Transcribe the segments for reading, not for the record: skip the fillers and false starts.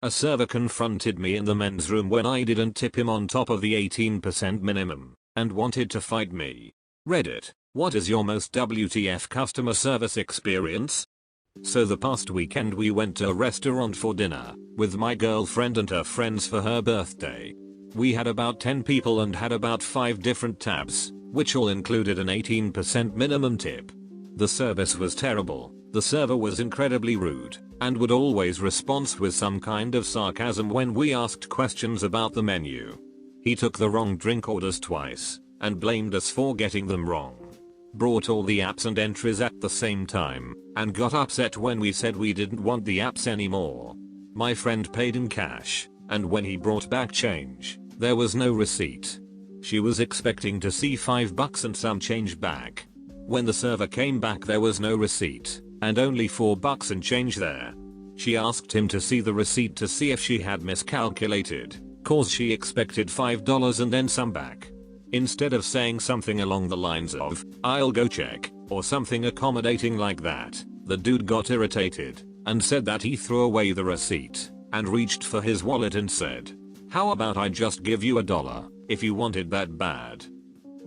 A server confronted me in the men's room when I didn't tip him on top of the 18% minimum and wanted to fight me. Reddit, what is your most WTF customer service experience? So the past weekend we went to a restaurant for dinner with my girlfriend and her friends for her birthday. We had about 10 people and had about 5 different tabs, which all included an 18% minimum tip. The service was terrible, the server was incredibly rude, and would always respond with some kind of sarcasm when we asked questions about the menu. He took the wrong drink orders twice, and blamed us for getting them wrong. Brought all the apps and entries at the same time, and got upset when we said we didn't want the apps anymore. My friend paid in cash, and when he brought back change, there was no receipt. She was expecting to see $5 and some change back. When the server came back there was no receipt, and only $4 and change there. She asked him to see the receipt to see if she had miscalculated, cause she expected $5 and then some back. Instead of saying something along the lines of, "I'll go check," or something accommodating like that, the dude got irritated and said that he threw away the receipt and reached for his wallet and said, "How about I just give you $1 if you want it that bad?"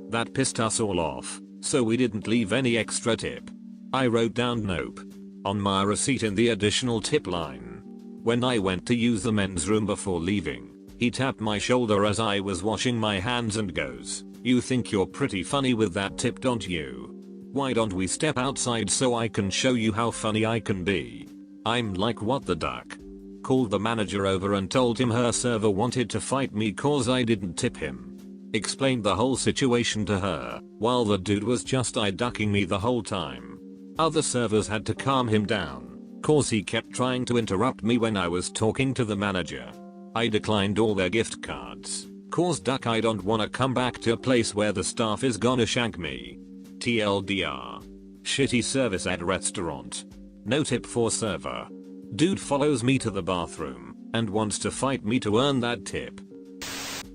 That pissed us all off, so we didn't leave any extra tip. I wrote down "nope" on my receipt in the additional tip line. When I went to use the men's room before leaving, he tapped my shoulder as I was washing my hands and goes, "You think you're pretty funny with that tip, don't you? Why don't we step outside so I can show you how funny I can be?" I'm like, "What the duck?" Called the manager over and told him her server wanted to fight me cause I didn't tip him. Explained the whole situation to her, while the dude was just eye-ducking me the whole time. Other servers had to calm him down, cause he kept trying to interrupt me when I was talking to the manager. I declined all their gift cards, cause duck I don't wanna come back to a place where the staff is gonna shank me. TLDR. Shitty service at restaurant. No tip for server. Dude follows me to the bathroom and wants to fight me to earn that tip.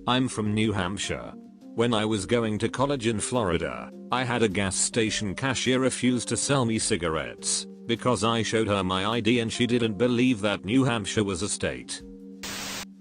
I'm from New Hampshire. When I was going to college in Florida, I had a gas station cashier refuse to sell me cigarettes because I showed her my ID and she didn't believe that New Hampshire was a state.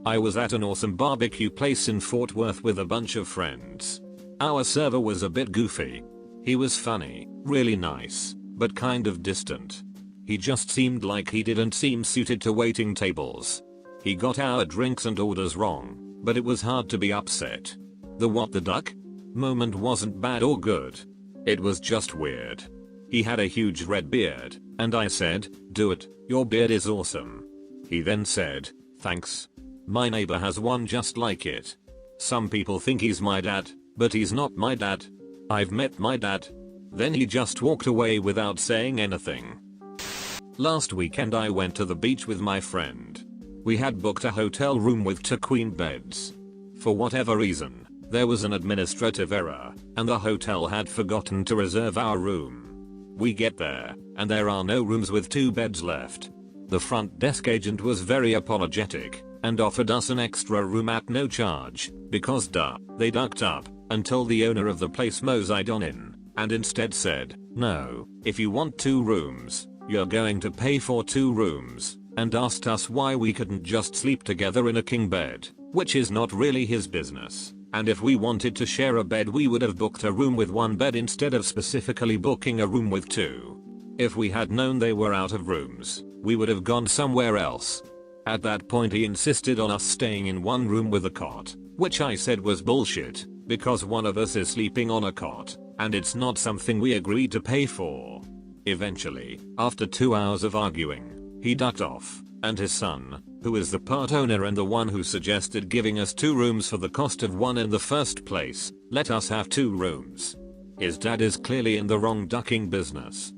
I was at an awesome barbecue place in Fort Worth with a bunch of friends. Our server was a bit goofy. He was funny, really nice, but kind of distant. He just seemed like he didn't seem suited to waiting tables. He got our drinks and orders wrong, but it was hard to be upset. The "what the duck" moment wasn't bad or good. It was just weird. He had a huge red beard, and I said, "Do it, your beard is awesome." He then said, "Thanks. My neighbor has one just like it." Some people think he's my dad, but he's not my dad. I've met my dad. Then he just walked away without saying anything. Last weekend I went to the beach with my friend. We had booked a hotel room with 2 queen beds. For whatever reason, there was an administrative error, and the hotel had forgotten to reserve our room. We get there, and there are no rooms with 2 beds left. The front desk agent was very apologetic, and offered us an extra room at no charge, because they ducked up, until the owner of the place moseyed on in, and instead said, "No, if you want 2 rooms, you're going to pay for 2 rooms," and asked us why we couldn't just sleep together in a king bed, which is not really his business, and if we wanted to share a bed we would have booked a room with 1 bed instead of specifically booking a room with 2. If we had known they were out of rooms, we would have gone somewhere else. At that point he insisted on us staying in 1 room with a cot, which I said was bullshit, because one of us is sleeping on a cot, and it's not something we agreed to pay for. Eventually, after 2 hours of arguing, he ducked off, and his son, who is the part owner and the one who suggested giving us 2 rooms for the cost of 1 in the first place, let us have 2 rooms. His dad is clearly in the wrong ducking business.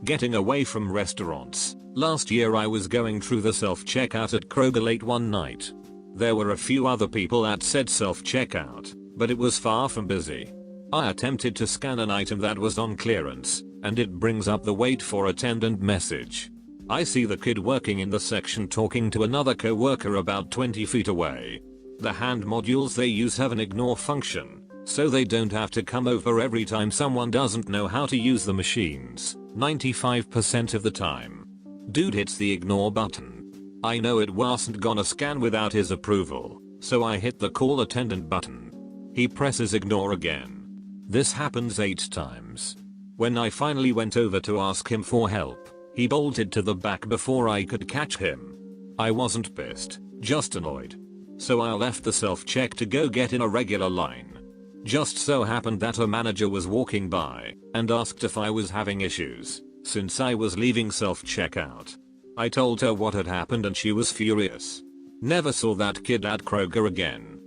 Getting away from restaurants. Last year I was going through the self-checkout at Kroger late one night. There were a few other people at said self-checkout, but it was far from busy. I attempted to scan an item that was on clearance, and it brings up the "wait for attendant" message. I see the kid working in the section talking to another co-worker about 20 feet away. The hand modules they use have an ignore function, so they don't have to come over every time someone doesn't know how to use the machines, 95% of the time. Dude hits the ignore button. I know it wasn't gonna scan without his approval, so I hit the call attendant button. He presses ignore again. This happens 8 times. When I finally went over to ask him for help, he bolted to the back before I could catch him. I wasn't pissed, just annoyed. So I left the self-check to go get in a regular line. Just so happened that a manager was walking by and asked if I was having issues since I was leaving self-checkout. I told her what had happened and she was furious. Never saw that kid at Kroger again.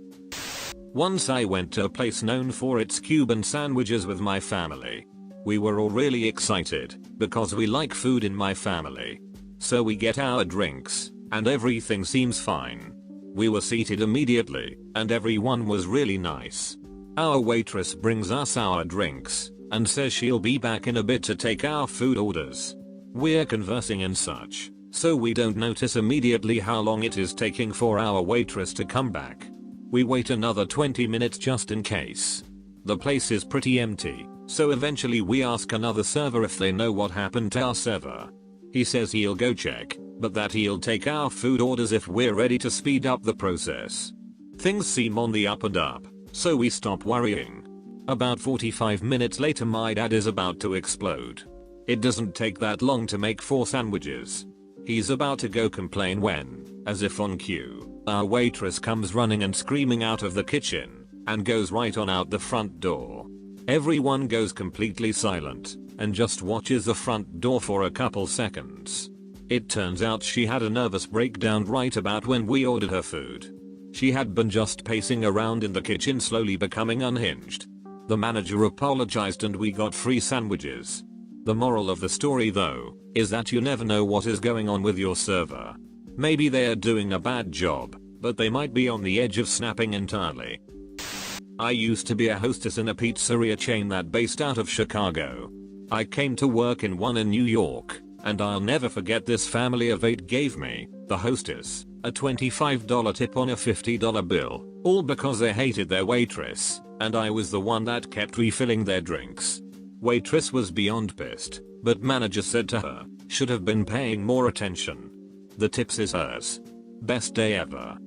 Once I went to a place known for its Cuban sandwiches with my family. We were all really excited because we like food in my family. So we get our drinks and everything seems fine. We were seated immediately and everyone was really nice. Our waitress brings us our drinks and says she'll be back in a bit to take our food orders. We're conversing and such, so we don't notice immediately how long it is taking for our waitress to come back. We wait another 20 minutes just in case. The place is pretty empty, so eventually we ask another server if they know what happened to our server. He says he'll go check, but that he'll take our food orders if we're ready to speed up the process. Things seem on the up and up, so we stop worrying. About 45 minutes later my dad is about to explode. It doesn't take that long to make 4 sandwiches. He's about to go complain when, as if on cue, our waitress comes running and screaming out of the kitchen and goes right on out the front door. Everyone goes completely silent and just watches the front door for a couple seconds. It turns out she had a nervous breakdown right about when we ordered her food. She had been just pacing around in the kitchen slowly becoming unhinged. The manager apologized and we got free sandwiches. The moral of the story though, is that you never know what is going on with your server. Maybe they are doing a bad job, but they might be on the edge of snapping entirely. I used to be a hostess in a pizzeria chain that based out of Chicago. I came to work in one in New York, and I'll never forget this family of 8 gave me, the hostess, a $25 tip on a $50 bill, all because they hated their waitress, and I was the one that kept refilling their drinks. Waitress was beyond pissed, but manager said to her, should have been paying more attention. The tips is hers. Best day ever.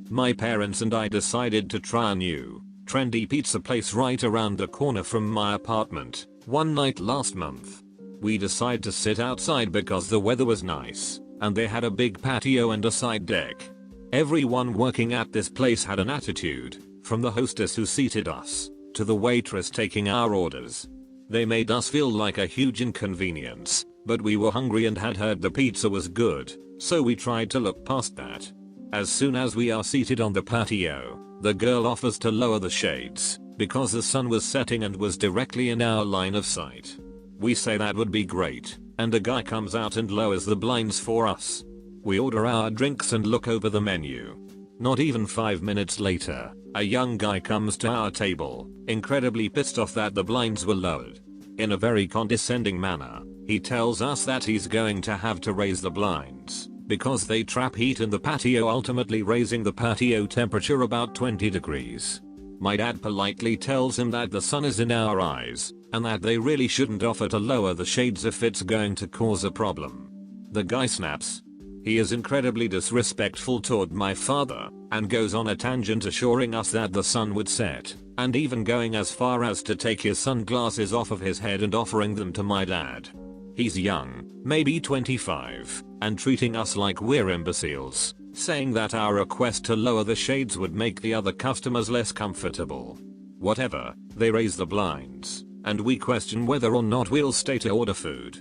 My parents and I decided to try a new, trendy pizza place right around the corner from my apartment, one night last month. We decided to sit outside because the weather was nice, and they had a big patio and a side deck. Everyone working at this place had an attitude, from the hostess who seated us, to the waitress taking our orders. They made us feel like a huge inconvenience, but we were hungry and had heard the pizza was good, so we tried to look past that. As soon as we are seated on the patio, the girl offers to lower the shades, because the sun was setting and was directly in our line of sight. We say that would be great, and a guy comes out and lowers the blinds for us. We order our drinks and look over the menu. Not even 5 minutes later, a young guy comes to our table, incredibly pissed off that the blinds were lowered. In a very condescending manner, he tells us that he's going to have to raise the blinds, because they trap heat in the patio, ultimately raising the patio temperature about 20 degrees. My dad politely tells him that the sun is in our eyes, and that they really shouldn't offer to lower the shades if it's going to cause a problem. The guy snaps. He is incredibly disrespectful toward my father, and goes on a tangent assuring us that the sun would set, and even going as far as to take his sunglasses off of his head and offering them to my dad. He's young, maybe 25, and treating us like we're imbeciles, saying that our request to lower the shades would make the other customers less comfortable. Whatever, they raise the blinds, and we question whether or not we'll stay to order food.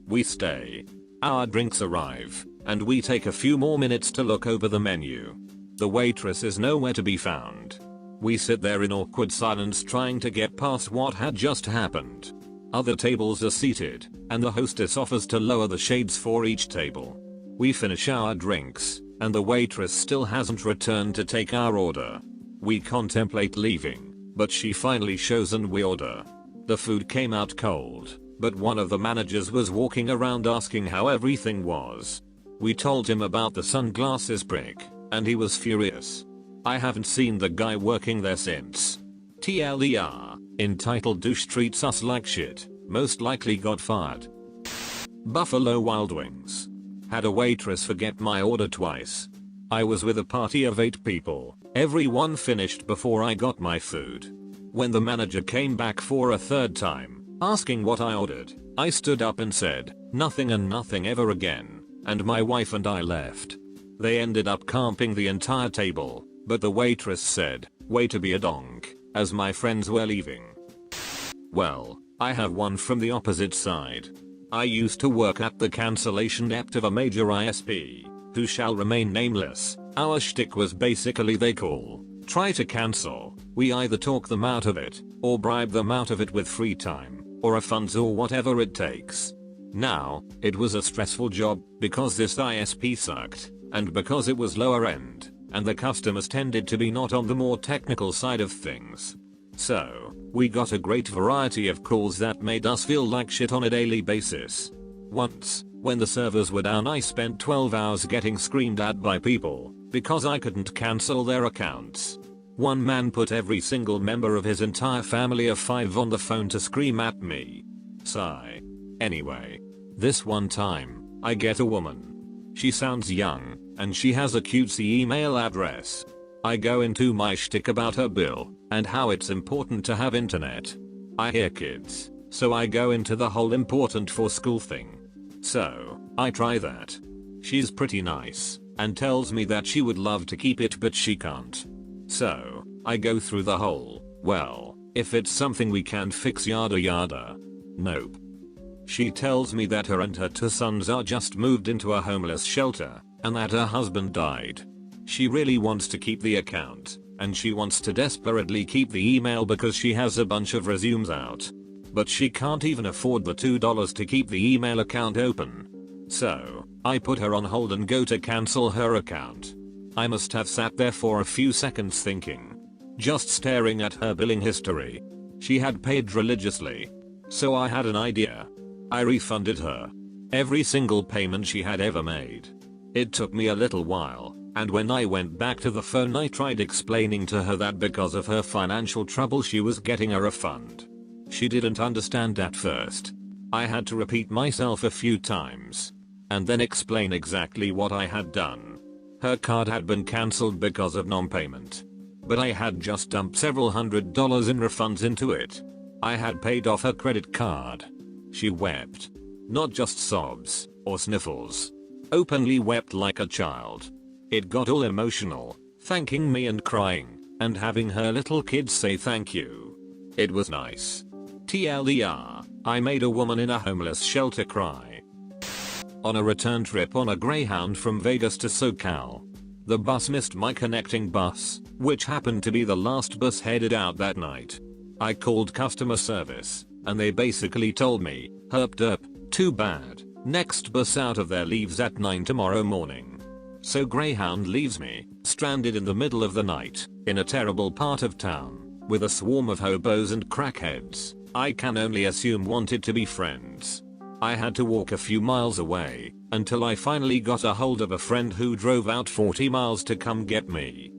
We stay. Our drinks arrive, and we take a few more minutes to look over the menu. The waitress is nowhere to be found. We sit there in awkward silence trying to get past what had just happened. Other tables are seated, and the hostess offers to lower the shades for each table. We finish our drinks, and the waitress still hasn't returned to take our order. We contemplate leaving, but she finally shows and we order. The food came out cold, but one of the managers was walking around asking how everything was. We told him about the sunglasses prick, and he was furious. I haven't seen the guy working there since. TLDR, entitled douche treats us like shit, most likely got fired. Buffalo Wild Wings. Had a waitress forget my order twice. I was with a party of 8 people. Everyone finished before I got my food. When the manager came back for a third time, asking what I ordered, I stood up and said, nothing and nothing ever again, and my wife and I left. They ended up camping the entire table, but the waitress said, way to be a donk, as my friends were leaving. Well, I have one from the opposite side. I used to work at the cancellation dept of a major ISP, who shall remain nameless. Our shtick was basically they call, try to cancel, we either talk them out of it, or bribe them out of it with free time, or refunds or whatever it takes. Now, it was a stressful job because this ISP sucked, and because it was lower end, and the customers tended to be not on the more technical side of things. So, we got a great variety of calls that made us feel like shit on a daily basis. Once, when the servers were down, I spent 12 hours getting screamed at by people because I couldn't cancel their accounts. One man put every single member of his entire family of 5 on the phone to scream at me. Sigh. Anyway, this one time, I get a woman. She sounds young, and she has a cutesy email address. I go into my shtick about her bill, and how it's important to have internet. I hear kids, so I go into the whole important for school thing. So, I try that. She's pretty nice, and tells me that she would love to keep it but she can't. So, I go through the whole, well, if it's something we can fix yada yada. Nope. She tells me that her and her 2 sons are just moved into a homeless shelter, and that her husband died. She really wants to keep the account, and she wants to desperately keep the email because she has a bunch of resumes out. But she can't even afford the $2 to keep the email account open. So, I put her on hold and go to cancel her account. I must have sat there for a few seconds thinking. Just staring at her billing history. She had paid religiously. So I had an idea. I refunded her every single payment she had ever made. It took me a little while, and when I went back to the phone I tried explaining to her that because of her financial trouble she was getting a refund. She didn't understand at first. I had to repeat myself a few times, and then explain exactly what I had done. Her card had been cancelled because of non-payment. But I had just dumped several $100s in refunds into it. I had paid off her credit card. She wept. Not just sobs, or sniffles. Openly wept like a child. It got all emotional, thanking me and crying, and having her little kids say thank you. It was nice. TLDR, I made a woman in a homeless shelter cry. On a return trip on a Greyhound from Vegas to SoCal. The bus missed my connecting bus, which happened to be the last bus headed out that night. I called customer service, and they basically told me, herp derp, too bad, next bus out of there leaves at 9 tomorrow morning. So Greyhound leaves me, stranded in the middle of the night, in a terrible part of town, with a swarm of hobos and crackheads, I can only assume wanted to be friends. I had to walk a few miles away, until I finally got a hold of a friend who drove out 40 miles to come get me.